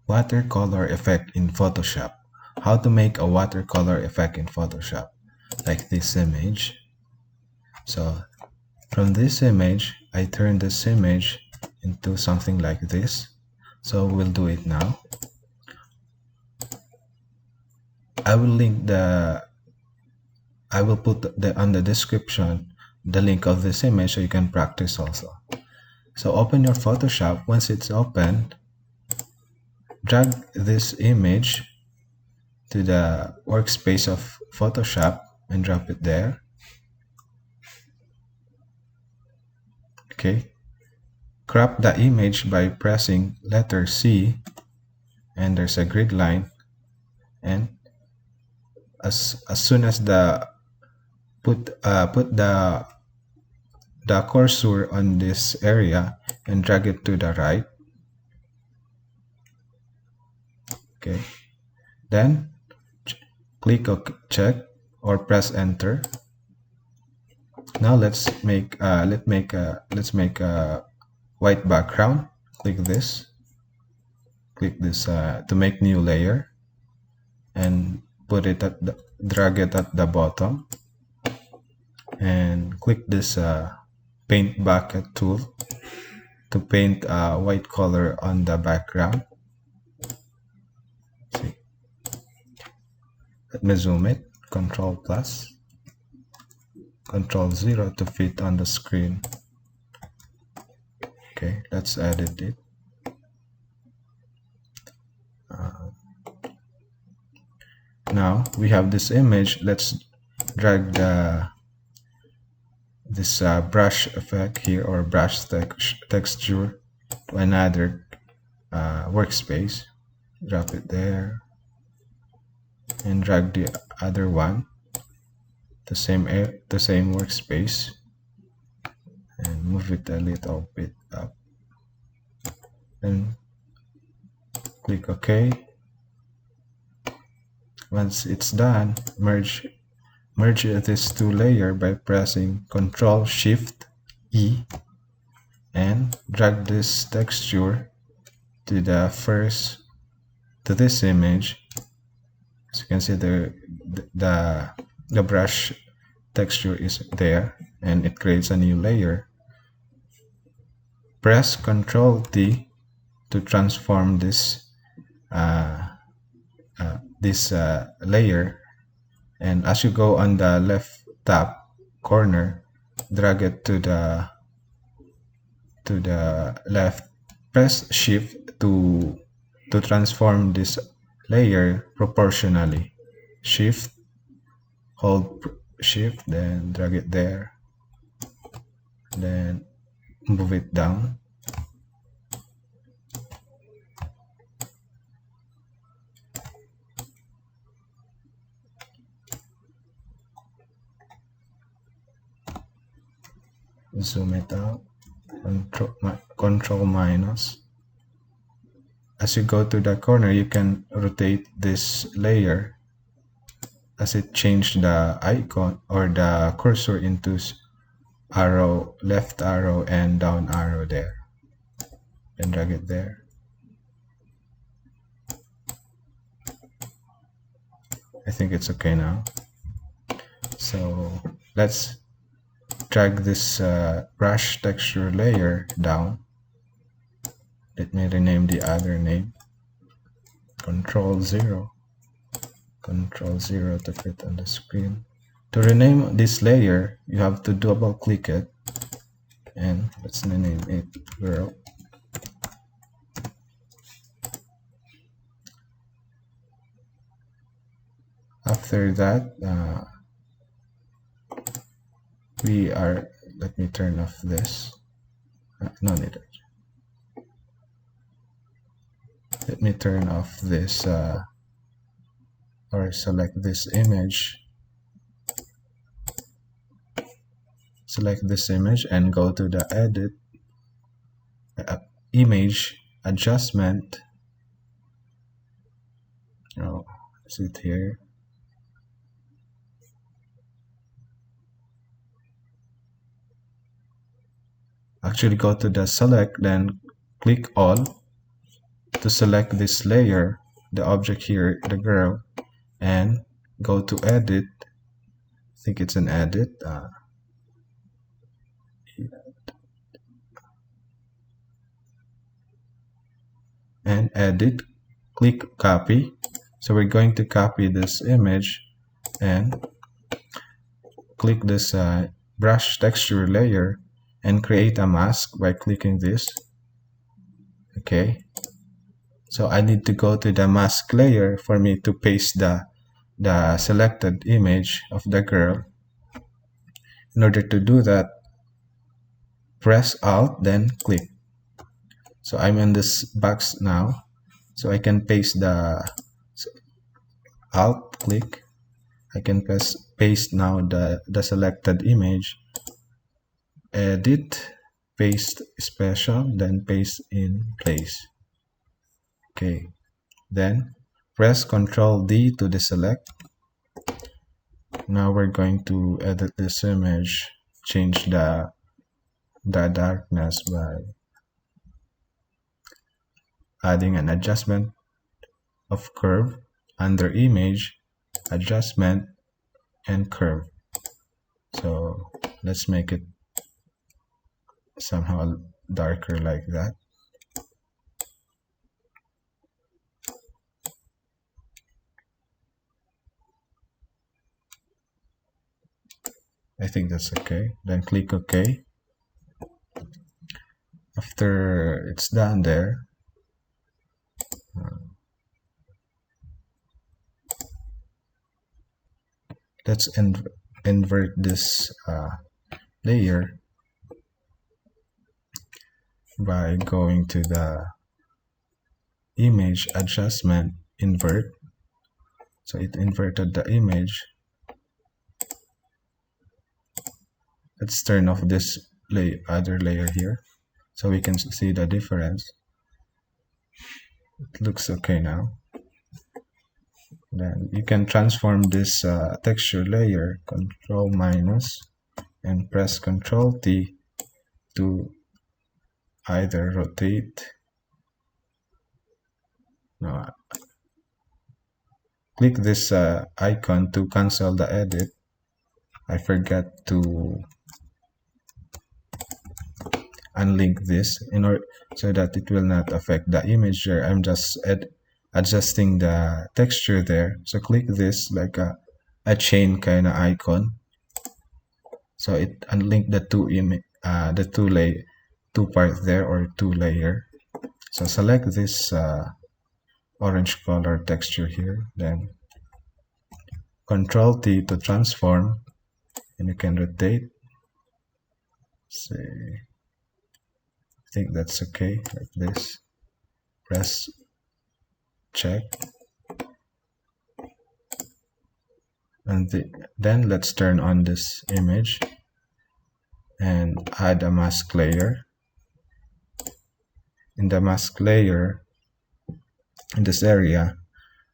Watercolor effect in Photoshop. How to make a watercolor effect in Photoshop, like this image. So from this image, I turn this image into something like this. So we'll do it now. I will put on the description the link of this image so you can practice also. So open your Photoshop. Once it's open, drag this image to the workspace of Photoshop and drop it there. Okay. Crop the image by pressing letter C, and there's a grid line, and as soon as the put the cursor on this area and drag it to the right. Okay, then click OK, check, or press enter. Now let's make a white background. Click this to make new layer, and put it at the, drag it at the bottom, and click this paint bucket tool to paint a white color on the background. See, let me zoom it. Control plus, Control 0 to fit on the screen. Okay, let's edit it. Now we have this image. Let's drag this brush effect here, or brush texture, to another workspace. Drop it there and drag the other one, the same workspace, and move it a little bit up, and click OK. Once it's done, merge these two layers by pressing Ctrl Shift E, and drag this texture to this image. As you can see, the brush texture is there, and it creates a new layer. Press Ctrl T to transform this layer, and as you go on the left top corner, drag it to the left. Press Shift to transform this layer proportionally. Shift, hold Shift, then drag it there, then move it down. Zoom it out. Control minus. As you go to the corner, you can rotate this layer as it changed the icon or the cursor into arrow, left arrow and down arrow there, and drag it there. I think it's okay now. So let's drag this brush texture layer down. Let me rename the other name. Control 0 to fit on the screen. To rename this layer, you have to double click it, and let's name it girl. After that, let me turn off this. No need. Let me turn off this or select this image. Select this image and go to the edit, image adjustment. Oh, is it here? Actually, go to the select, then click all, to select this layer, the object here, the girl, and go to edit. I think it's an edit. And edit, click copy. So we're going to copy this image and click this brush texture layer and create a mask by clicking this. Okay, so I need to go to the mask layer for me to paste the selected image of the girl. In order to do that, press Alt, then click. So I'm in this box now, so I can paste the Alt, click. I can paste now the selected image. Edit, paste special, then paste in place. Okay, then press Ctrl D to deselect. Now we're going to edit this image, change the darkness by adding an adjustment of curve under image, adjustment, and curve. So let's make it somehow darker like that. I think that's okay. Then click OK. After it's done there, let's invert this layer by going to the image adjustment, invert. So it inverted the image. Let's turn off this other layer here so we can see the difference. It looks okay now. Then you can transform this texture layer, Control minus, and press Control T to either rotate. No, click this icon to cancel the edit. I forgot to unlink this in order so that it will not affect the image there. I'm just adjusting the texture there. So click this like a chain kind of icon. So it unlink the two part there, or two layer. So select this orange color texture here, then Control T to transform, and you can rotate. Say, I think that's okay, like this. Press check, and then let's turn on this image and add a mask layer. In the mask layer, in this area,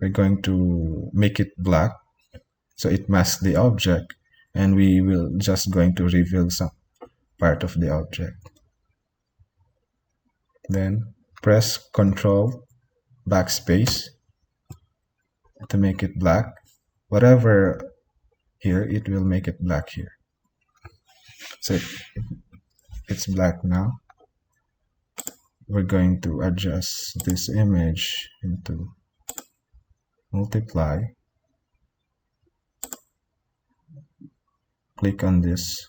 we're going to make it black so it masks the object, and we will just going to reveal some part of the object. Then press Control backspace to make it black. Whatever here, it will make it black here. So it's black now. We're going to adjust this image into multiply. Click on this,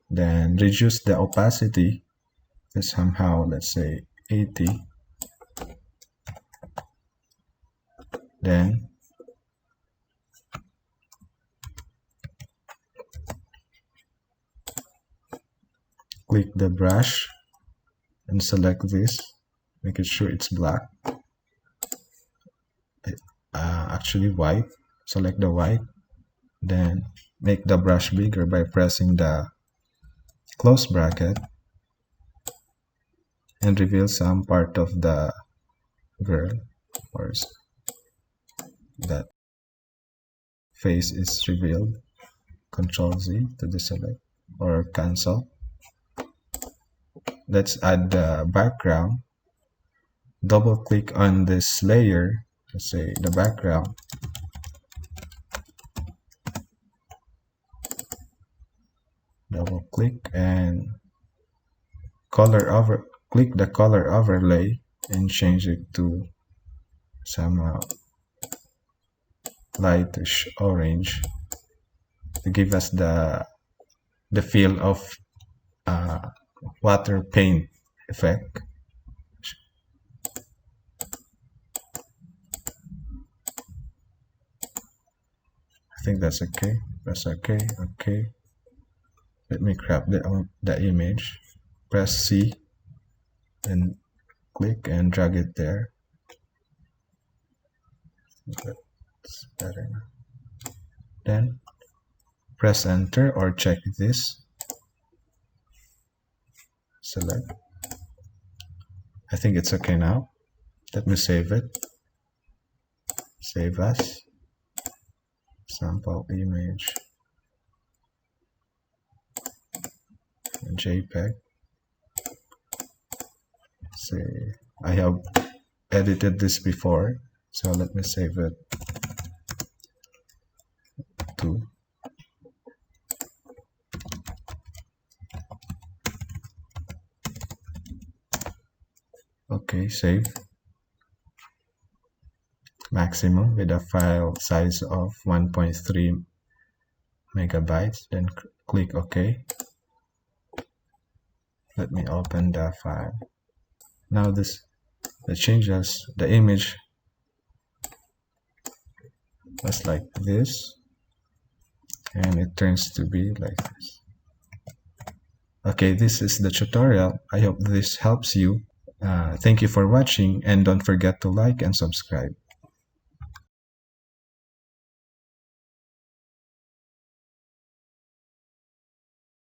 then reduce the opacity to somehow, let's say 80. Then click the brush and select this, make it sure it's black, actually white. Select the white, then make the brush bigger by pressing the close bracket and reveal some part of the girl, or that face is revealed. Control Z to deselect or cancel. Let's add the background. double click on this layer, let's say the background, double click and click the color overlay and change it to somehow lightish orange to give us the feel of water paint effect. I think that's okay. That's okay. Okay. Let me grab the image. Press C and click and drag it there. That's better now. Then press enter or check this. Select. I think it's okay now. Let me save it. Save as sample image JPEG. Say I have edited this before, so let me save it to okay, save. Maximum with a file size of 1.3 megabytes, then click OK. Let me open the file. Now the changes, the image was like this and it turns to be like this. Okay, this is the tutorial. I hope this helps you. Thank you for watching and don't forget to like and subscribe.